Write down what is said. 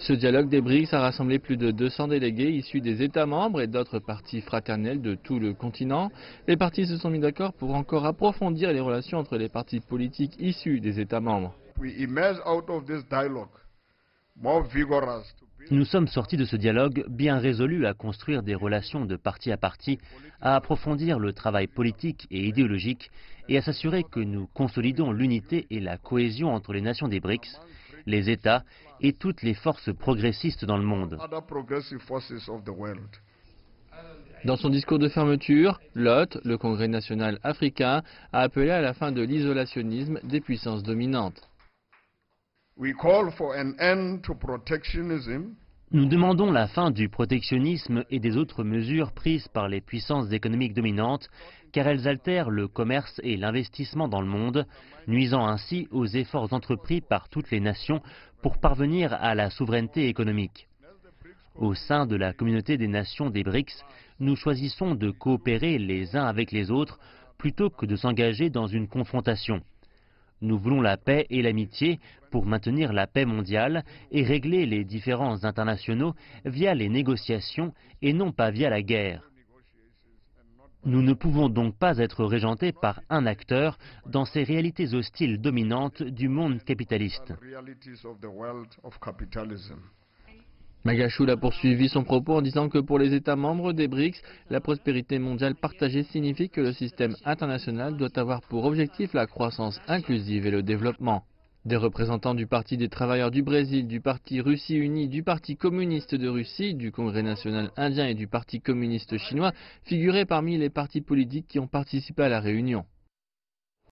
Ce dialogue des BRICS a rassemblé plus de 200 délégués issus des États membres et d'autres partis fraternels de tout le continent. Les partis se sont mis d'accord pour encore approfondir les relations entre les partis politiques issus des États membres. Nous sommes sortis de ce dialogue bien résolus à construire des relations de parti à parti, à approfondir le travail politique et idéologique et à s'assurer que nous consolidons l'unité et la cohésion entre les nations des BRICS, les États et toutes les forces progressistes dans le monde. Dans son discours de fermeture, l'hôte, le Congrès national africain, a appelé à la fin de l'isolationnisme des puissances dominantes. Nous demandons la fin du protectionnisme et des autres mesures prises par les puissances économiques dominantes, car elles altèrent le commerce et l'investissement dans le monde, nuisant ainsi aux efforts entrepris par toutes les nations pour parvenir à la souveraineté économique. Au sein de la communauté des nations des BRICS, nous choisissons de coopérer les uns avec les autres plutôt que de s'engager dans une confrontation. Nous voulons la paix et l'amitié pour maintenir la paix mondiale et régler les différends internationaux via les négociations et non pas via la guerre. Nous ne pouvons donc pas être régentés par un acteur dans ces réalités hostiles dominantes du monde capitaliste. Magashule a poursuivi son propos en disant que pour les États membres des BRICS, la prospérité mondiale partagée signifie que le système international doit avoir pour objectif la croissance inclusive et le développement. Des représentants du Parti des travailleurs du Brésil, du Parti Russie Unie, du Parti communiste de Russie, du Congrès national indien et du Parti communiste chinois figuraient parmi les partis politiques qui ont participé à la réunion.